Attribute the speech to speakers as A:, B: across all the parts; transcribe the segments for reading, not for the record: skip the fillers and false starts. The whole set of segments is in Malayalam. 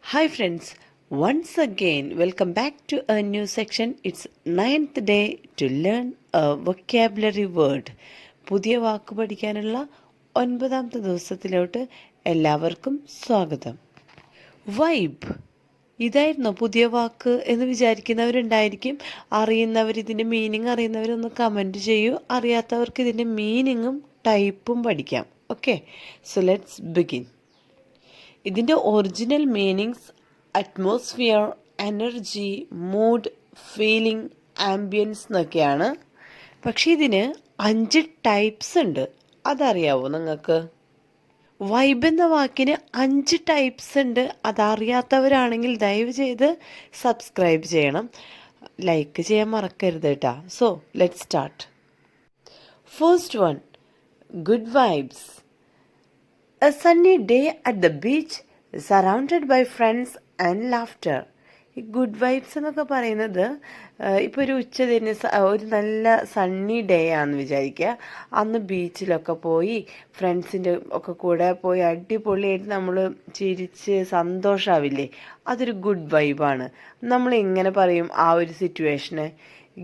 A: Hi friends, once again welcome back to a new section. It's ninth day to learn a vocabulary word. പുതിയ വാക്ക് പഠിക്കാനുള്ള 9ാമത്തെ ദിവസത്തിലോട്ട് എല്ലാവർക്കും സ്വാഗതം. വൈബ് ഇതായിരുന്നു പുതിയ വാക്ക് എന്ന് വിചാരിക്കുന്നവരുണ്ടായിരിക്കും. ഇതിൻ്റെ മീനിങ് അറിയുന്നവരൊന്ന് കമൻറ്റ് ചെയ്യൂ. അറിയാത്തവർക്ക് ഇതിൻ്റെ മീനിങ്ങും ടൈപ്പും പഠിക്കാം. Okay, so let's begin. ഇതിൻ്റെ original meanings atmosphere, energy, mood, feeling, ambience എന്നൊക്കെയാണ്. പക്ഷേ ഇതിന് 5 ടൈപ്സ് ഉണ്ട്. അതറിയാവോ നിങ്ങൾക്ക്? വൈബ് എന്ന വാക്കിന് 5 ടൈപ്സ് ഉണ്ട്. അതറിയാത്തവരാണെങ്കിൽ ദയവ് ചെയ്ത് സബ്സ്ക്രൈബ് ചെയ്യണം, ലൈക്ക് ചെയ്യാൻ മറക്കരുത് കേട്ടോ. So let start. First one, good vibes. A sunny day at the beach, surrounded by friends and laughter. ഈ ഗുഡ് വൈബ്സ് എന്നൊക്കെ പറയുന്നത് ഇപ്പോൾ ഒരു ഉച്ചതിരിഞ്ഞ് ഒരു നല്ല സണ്ണി ഡേ ആണെന്ന് വിചാരിക്കുക. അന്ന് ബീച്ചിലൊക്കെ പോയി ഫ്രണ്ട്സിൻ്റെ ഒക്കെ കൂടെ പോയി അടിപൊളിയായിട്ട് നമ്മൾ ചിരിച്ച് സന്തോഷമാവില്ലേ, അതൊരു ഗുഡ് വൈബാണ്. നമ്മൾ എങ്ങനെ പറയും ആ ഒരു സിറ്റുവേഷന്?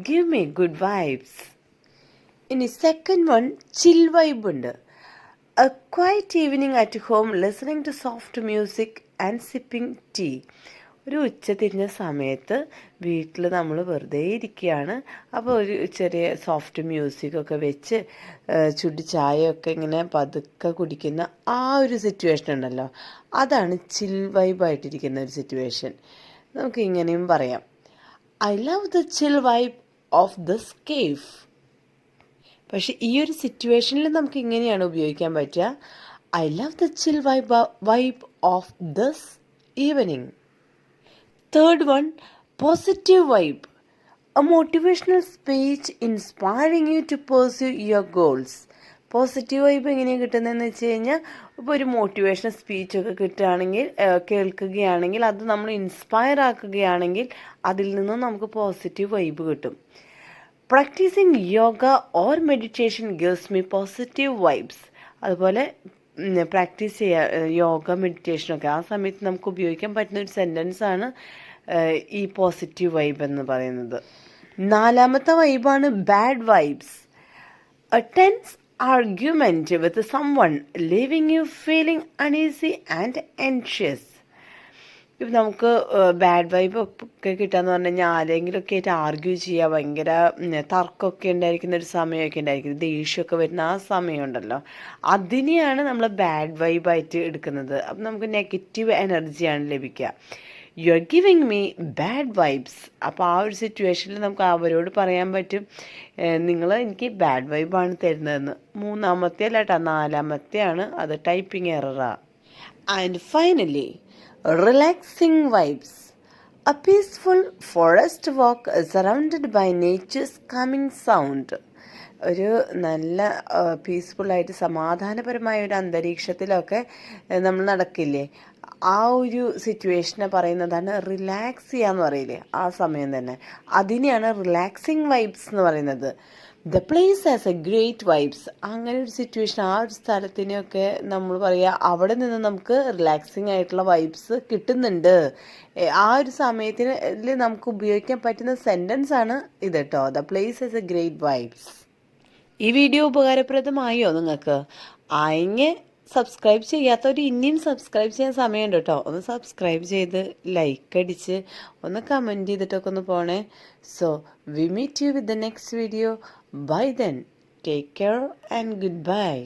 A: Give me good vibes. ഇനി സെക്കൻഡ് വൺ, ചിൽ വൈബ് ഉണ്ട്. A quiet evening at home, listening to soft music and sipping tea. ഒരു ഉച്ച തിരിഞ്ഞ സമയത്ത് വീട്ടിൽ നമ്മൾ വെറുതെ ഇരിക്കുകയാണ്. അപ്പോൾ ഒരു ചെറിയ സോഫ്റ്റ് മ്യൂസിക്കൊക്കെ വെച്ച് ചുടി ചായയൊക്കെ ഇങ്ങനെ പതുക്കെ കുടിക്കുന്ന ആ ഒരു സിറ്റുവേഷൻ ഉണ്ടല്ലോ, അതാണ് ചിൽ വൈബായിട്ടിരിക്കുന്ന ഒരു സിറ്റുവേഷൻ. നമുക്ക് ഇങ്ങനെയും പറയാം, I love the chill vibe of this cave. പക്ഷെ ഈ ഒരു സിറ്റുവേഷനിൽ നമുക്ക് ഇങ്ങനെയാണ് ഉപയോഗിക്കാൻ പറ്റുക, I love the chill vibe of this evening. Third one, positive vibe. A motivational speech inspiring you to pursue your goals. Positive vibe എങ്ങനെയാണ് കിട്ടുന്നതെന്ന് വെച്ച് കഴിഞ്ഞാൽ, ഇപ്പോൾ ഒരു മോട്ടിവേഷണൽ സ്പീച്ചൊക്കെ കിട്ടുകയാണെങ്കിൽ, കേൾക്കുകയാണെങ്കിൽ, അത് നമ്മൾ ഇൻസ്പയർ ആക്കുകയാണെങ്കിൽ അതിൽ നിന്നും നമുക്ക് പോസിറ്റീവ് വൈബ് കിട്ടും. Practising yoga or meditation gives me positive vibes. അതുപോലെ പ്രാക്ടീസ് ചെയ്യുക, യോഗ മെഡിറ്റേഷനൊക്കെ ആ സമയത്ത് നമുക്ക് ഉപയോഗിക്കാൻ പറ്റുന്ന ഒരു സെൻറ്റൻസാണ് ഈ പോസിറ്റീവ് വൈബ് എന്ന് പറയുന്നത്. നാലാമത്തെ വൈബാണ് bad vibes. A tense argument with someone leaving you feeling uneasy and anxious. ഇപ്പം നമുക്ക് ബാഡ് വൈബ് ഒക്കെ കിട്ടുകയെന്ന് പറഞ്ഞു കഴിഞ്ഞാൽ ആരെങ്കിലുമൊക്കെ ആയിട്ട് ആർഗ്യൂ ചെയ്യുക, ഭയങ്കര തർക്കമൊക്കെ ഉണ്ടായിരിക്കുന്ന ഒരു സമയമൊക്കെ ഉണ്ടായിരിക്കും, ദേഷ്യമൊക്കെ വരുന്ന ആ സമയമുണ്ടല്ലോ, അതിനെയാണ് നമ്മൾ ബാഡ് വൈബായിട്ട് എടുക്കുന്നത്. അപ്പം നമുക്ക് നെഗറ്റീവ് എനർജിയാണ് ലഭിക്കുക. You are giving me bad vibes. അപ്പോൾ ആ ഒരു സിറ്റുവേഷനിൽ നമുക്ക് അവരോട് പറയാൻ പറ്റും, നിങ്ങൾ എനിക്ക് ബാഡ് വൈബാണ് തരുന്നതെന്ന്. മൂന്നാമത്തെ അല്ല കേട്ടോ, നാലാമത്തെയാണ്, അത് ടൈപ്പിംഗ് എററാണ്. And finally, relaxing vibes. A peaceful forest walk surrounded by nature's calming sound. ഒരു നല്ല പീസ്ഫുള്ളായിട്ട് സമാധാനപരമായ ഒരു അന്തരീക്ഷത്തിലൊക്കെ നമ്മൾ നടക്കില്ലേ, ആ ഒരു സിറ്റുവേഷനെ പറയുന്നതാണ് റിലാക്സ് ചെയ്യാന്ന് പറയില്ലേ, ആ സമയം തന്നെ. അതിനെയാണ് റിലാക്സിങ് വൈബ്സ് എന്ന് പറയുന്നത്. The place has A great vibes. അങ്ങനെ ഒരു സിറ്റുവേഷൻ, ആ ഒരു സ്ഥലത്തിനെയൊക്കെ നമ്മൾ പറയുക, അവിടെ നിന്ന് നമുക്ക് റിലാക്സിങ് ആയിട്ടുള്ള വൈബ്സ് കിട്ടുന്നുണ്ട്. ആ ഒരു സമയത്തിന് നമുക്ക് ഉപയോഗിക്കാൻ പറ്റുന്ന സെൻറ്റൻസ് ആണ് ഇത് കേട്ടോ. The place has A great vibes. ഈ വീഡിയോ ഉപകാരപ്രദമായോ നിങ്ങൾക്ക്? ആയെങ്കിൽ സബ്സ്ക്രൈബ് ചെയ്യാത്തവർ ഇനിയും സബ്സ്ക്രൈബ് ചെയ്യാൻ സമയമുണ്ട് കേട്ടോ. ഒന്ന് സബ്സ്ക്രൈബ് ചെയ്ത് ലൈക്ക് അടിച്ച് ഒന്ന് കമൻറ്റ് ചെയ്തിട്ടൊക്കെ ഒന്ന് പോണേ. So we meet you with the next video. Bye then, take care and good by.